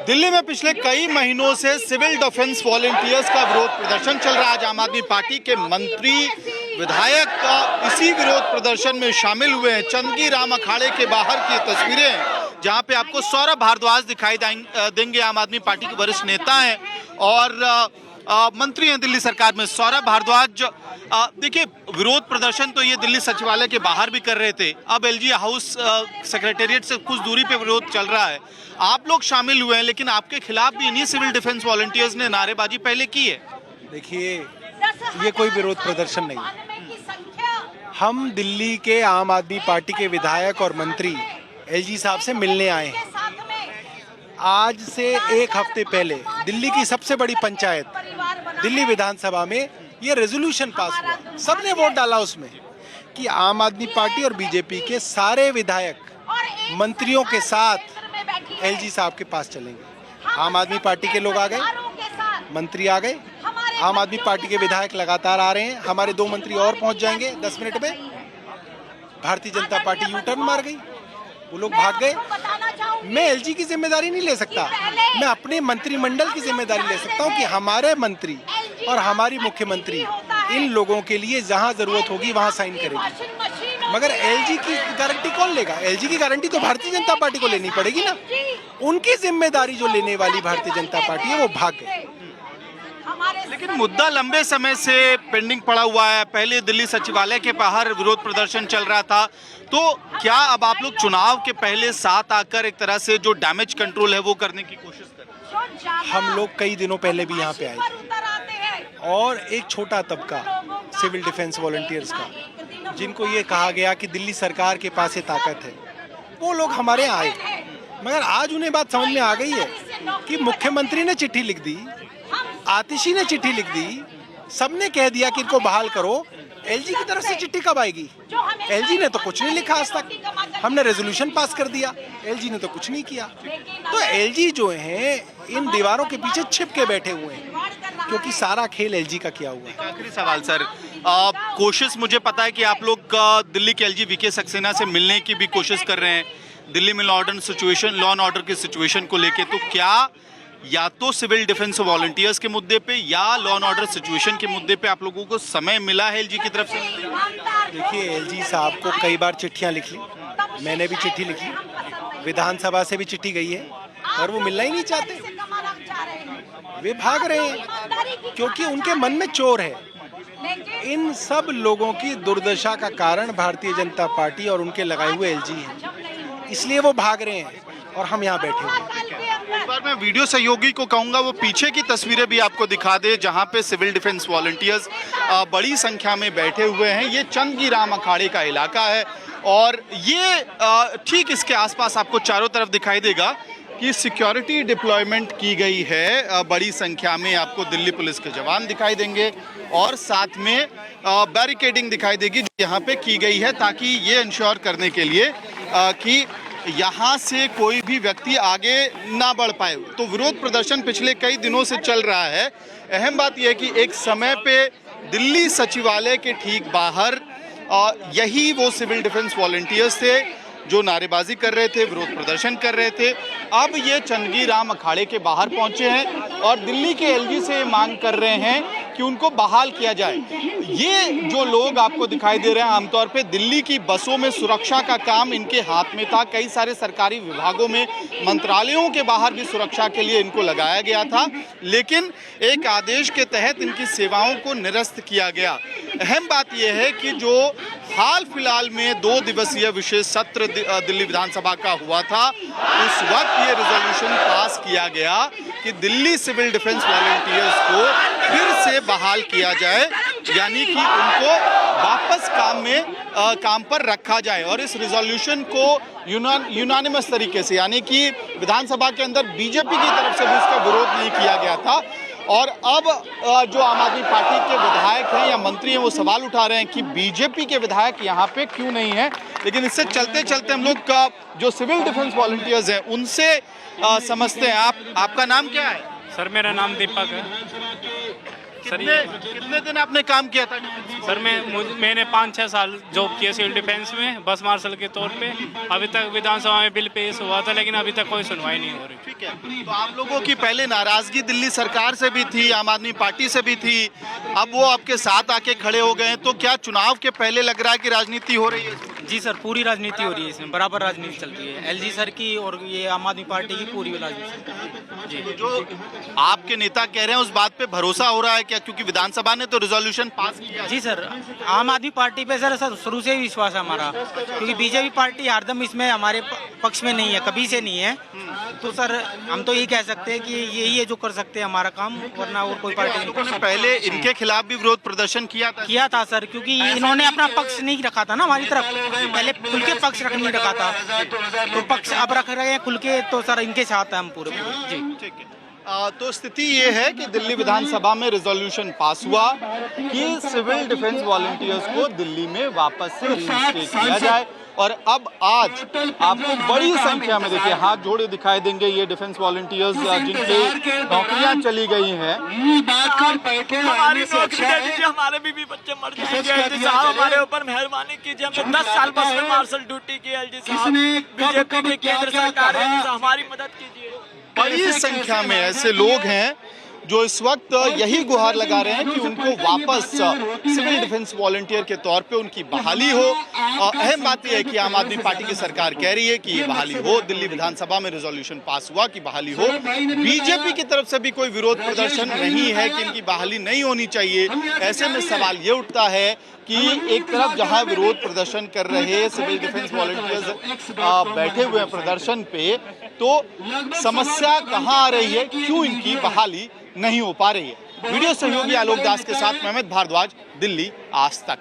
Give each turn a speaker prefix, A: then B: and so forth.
A: दिल्ली में पिछले कई महीनों से सिविल डिफेंस वॉलंटियर्स का विरोध प्रदर्शन चल रहा है। आज आम आदमी पार्टी के मंत्री विधायक इसी विरोध प्रदर्शन में शामिल हुए हैं। चंदगी राम अखाड़े के बाहर की तस्वीरें हैं जहां पे आपको सौरभ भारद्वाज दिखाई देंगे। आम आदमी पार्टी के वरिष्ठ नेता हैं और मंत्री हैं दिल्ली सरकार में सौरभ भारद्वाज। देखिए, विरोध प्रदर्शन तो ये दिल्ली सचिवालय के बाहर भी कर रहे थे, अब एलजी हाउस सेक्रेटेरिएट से कुछ दूरी पे विरोध चल रहा है। आप लोग शामिल हुए हैं, लेकिन आपके खिलाफ भी इन्हीं सिविल डिफेंस वॉलंटियर्स ने नारेबाजी पहले की है।
B: देखिए, ये कोई विरोध प्रदर्शन नहीं है। हम दिल्ली के आम आदमी पार्टी के विधायक और मंत्री एलजी साहब से मिलने आए हैं। आज से एक हफ्ते पहले दिल्ली की सबसे बड़ी पंचायत दिल्ली विधानसभा में ये रेजोल्यूशन पास हुआ, सबने वोट डाला उसमें कि आम आदमी पार्टी और बीजेपी के सारे विधायक मंत्रियों के साथ एलजी साहब के पास चलेंगे। आम आदमी पार्टी के लोग आ गए, मंत्री आ गए, आम आदमी पार्टी के विधायक लगातार आ रहे हैं। हमारे 2 मंत्री और पहुंच जाएंगे 10 मिनट में। Bharatiya Janata party U turn मार गई, वो लोग भाग गए। मैं एलजी की जिम्मेदारी नहीं ले सकता, मैं अपने मंत्रिमंडल की जिम्मेदारी ले सकता हूं कि हमारे मंत्री और हमारी मुख्यमंत्री इन लोगों के लिए जहां जरूरत होगी वहां साइन करेगी। मगर एलजी की गारंटी कौन लेगा? एलजी की गारंटी तो भारतीय जनता पार्टी को लेनी पड़ेगी ना। उनकी जिम्मेदारी जो लेने वाली भारतीय जनता पार्टी है वो भाग गए।
A: लेकिन मुद्दा लंबे समय से पेंडिंग पड़ा हुआ है। पहले दिल्ली सचिवालय के बाहर विरोध प्रदर्शन चल रहा था, तो क्या अब आप लोग चुनाव के पहले साथ आकर एक तरह से जो डैमेज कंट्रोल है वो करने की कोशिश कर रहे हैं?
B: हम लोग कई दिनों पहले भी यहाँ पे आए थे और एक छोटा तबका सिविल डिफेंस वॉलंटियर्स का, जिनको ये कहा गया कि दिल्ली सरकार के पास ये ताकत है, वो लोग हमारे यहाँ आए। मगर आज उन्हें बात समझ में आ गई है कि मुख्यमंत्री ने चिट्ठी लिख दी, आतिशी ने चिट्ठी लिख दी, सबने कह दिया कि इनको बहाल करो। एलजी की तरफ से चिट्ठी कब आएगी? एलजी ने तो कुछ नहीं लिखा आज तक। हमने रेजोल्यूशन पास कर दिया, एलजी ने तो कुछ नहीं किया। तो एलजी जो है इन दीवारों के पीछे छिप के बैठे हुए हैं, क्योंकि सारा खेल एलजी का किया हुआ है।
A: आखिरी सवाल सर, कोशिश मुझे पता है कि आप लोग दिल्ली के एलजी वीके सक्सेना से मिलने की भी कोशिश कर रहे हैं दिल्ली में लॉ एंड ऑर्डर की सिचुएशन को लेके, तो क्या या तो सिविल डिफेंस वॉलंटियर्स के मुद्दे पे या लॉ एंड ऑर्डर सिचुएशन के मुद्दे पे आप लोगों को समय मिला है एलजी की तरफ से?
B: देखिए, एलजी साहब को कई बार चिट्ठियां लिख ली, मैंने भी चिट्ठी लिखी, विधानसभा से भी चिट्ठी गई है, और वो मिलना ही नहीं चाहते। वे भाग रहे हैं क्योंकि उनके मन में चोर है। इन सब लोगों की दुर्दशा का कारण भारतीय जनता पार्टी और उनके लगाए हुए एलजी है, इसलिए वो भाग रहे हैं और हम यहाँ बैठे हुए हैं।
A: एक बार मैं वीडियो सहयोगी को कहूंगा वो पीछे की तस्वीरें भी आपको दिखा दे, जहां पे सिविल डिफेंस वॉलंटियर्स बड़ी संख्या में बैठे हुए हैं। ये चंदगी राम अखाड़े का इलाका है और ये ठीक इसके आसपास आपको चारों तरफ दिखाई देगा कि सिक्योरिटी डिप्लॉयमेंट की गई है। बड़ी संख्या में आपको दिल्ली पुलिस के जवान दिखाई देंगे और साथ में बैरिकेडिंग दिखाई देगी यहाँ पे की गई है, ताकि ये इंश्योर करने के लिए कि यहाँ से कोई भी व्यक्ति आगे ना बढ़ पाए। तो विरोध प्रदर्शन पिछले कई दिनों से चल रहा है। अहम बात यह है कि एक समय पे दिल्ली सचिवालय के ठीक बाहर यही वो सिविल डिफेंस वॉलंटियर्स थे जो नारेबाजी कर रहे थे, विरोध प्रदर्शन कर रहे थे। अब ये चंदगी राम अखाड़े के बाहर पहुंचे हैं और दिल्ली के एलजी से मांग कर रहे हैं कि उनको बहाल किया जाए। ये जो लोग आपको दिखाई दे रहे हैं, आमतौर पे दिल्ली की बसों में सुरक्षा का काम इनके हाथ में था। कई सारे सरकारी विभागों में, मंत्रालयों के बाहर भी सुरक्षा के लिए इनको लगाया गया था, लेकिन एक आदेश के तहत इनकी सेवाओं को निरस्त किया गया। अहम बात यह है कि जो हाल फिलहाल में 2 दिवसीय विशेष सत्र दिल्ली विधानसभा का हुआ था, उस वक्त ये रेजोल्यूशन पास किया गया कि दिल्ली सिविल डिफेंस वॉलंटियर्स को फिर से बहाल किया जाए, यानी कि उनको वापस काम पर रखा जाए। और इस रेजोल्यूशन को यूनानिमस तरीके से, यानी कि विधानसभा के अंदर बीजेपी की तरफ से भी उसका विरोध नहीं किया गया था। और अब जो आम आदमी पार्टी के विधायक हैं या मंत्री हैं वो सवाल उठा रहे हैं कि बीजेपी के विधायक यहाँ पे क्यों नहीं है। लेकिन इससे चलते चलते हम लोग का जो सिविल डिफेंस वॉलंटियर्स हैं उनसे समझते हैं। आपका नाम क्या है?
C: सर, मेरा नाम दीपक है।
A: कितने दिन आपने काम किया था?
C: सर मैंने 5-6 साल जॉब किया सिविल डिफेंस में बस मार्शल के तौर पे। अभी तक विधानसभा में बिल पेश हुआ था लेकिन अभी तक कोई सुनवाई नहीं हो रही।
A: ठीक है, तो आप लोगों की पहले नाराजगी दिल्ली सरकार से भी थी, आम आदमी पार्टी से भी थी, अब वो आपके साथ आके खड़े हो गए हैं, तो क्या चुनाव के पहले लग रहा है कि राजनीति हो रही है?
D: जी सर, पूरी राजनीति हो रही है इसमें, बराबर राजनीति चल रही है। एलजी सर की और ये आम आदमी पार्टी की पूरी राजनीति। जी,
A: तो जो आपके नेता कह रहे हैं उस बात पे भरोसा हो रहा है क्या? क्योंकि विधानसभा ने तो रिजोल्यूशन पास किया।
D: जी सर, आम आदमी पार्टी पे सर शुरू से ही विश्वास है हमारा, क्योंकि बीजेपी पार्टी हरदम इसमें हमारे पक्ष में नहीं है, कभी से नहीं है। तो सर हम तो यही कह सकते हैं कि यही है जो कर सकते हैं हमारा काम, वरना और कोई पार्टी नहीं।
A: पहले इनके खिलाफ भी विरोध प्रदर्शन किया था
D: सर, क्योंकि इन्होंने अपना पक्ष नहीं रखा था ना हमारी तरफ, पहले खुल के पक्ष नहीं रखा था, तो पक्ष अब रख रहे हैं खुल के, तो सर इनके साथ है हम पूरे। जी
A: ठीक है, तो स्थिति ये है कि दिल्ली विधानसभा में रिजोल्यूशन पास हुआ कि सिविल डिफेंस वॉलंटियर्स को दिल्ली में वापस से रिइंस्टेट किया जाए। और अब आज आपको बड़ी संख्या में, देखिए हाथ जोड़े दिखाई देंगे ये डिफेंस वॉलंटियर्स जिनकी नौकरियां चली गई हैं।
E: हमारे बीवी बच्चे मर जाएंगे, हमारे ऊपर मेहरबानी कीजिए, हमने 10 साल बस में मार्शल ड्यूटी की। एलजी साहब, बीजेपी की केंद्र सरकार है, हमारी मदद कीजिए।
A: बड़ी संख्या में ऐसे लोग हैं जो इस वक्त यही गुहार लगा रहे हैं कि उनको वापस सिविल डिफेंस वॉलंटियर के तौर पे उनकी बहाली हो। अहम बात यह है कि आम आदमी पार्टी की सरकार कह रही है कि ये बहाली हो, दिल्ली विधानसभा में रिजोल्यूशन पास हुआ कि बहाली हो। बीजेपी की तरफ से भी कोई विरोध प्रदर्शन नहीं है कि इनकी बहाली नहीं होनी चाहिए। ऐसे में सवाल ये उठता है कि एक तरफ जहां विरोध प्रदर्शन कर रहे सिविल डिफेंस वॉलंटियर्स बैठे हुए हैं प्रदर्शन पे, तो समस्या कहां आ रही है, क्यों इनकी बहाली नहीं हो पा रही है? वीडियो सहयोगी आलोक दास के साथ मेहमद भारद्वाज, दिल्ली आज तक।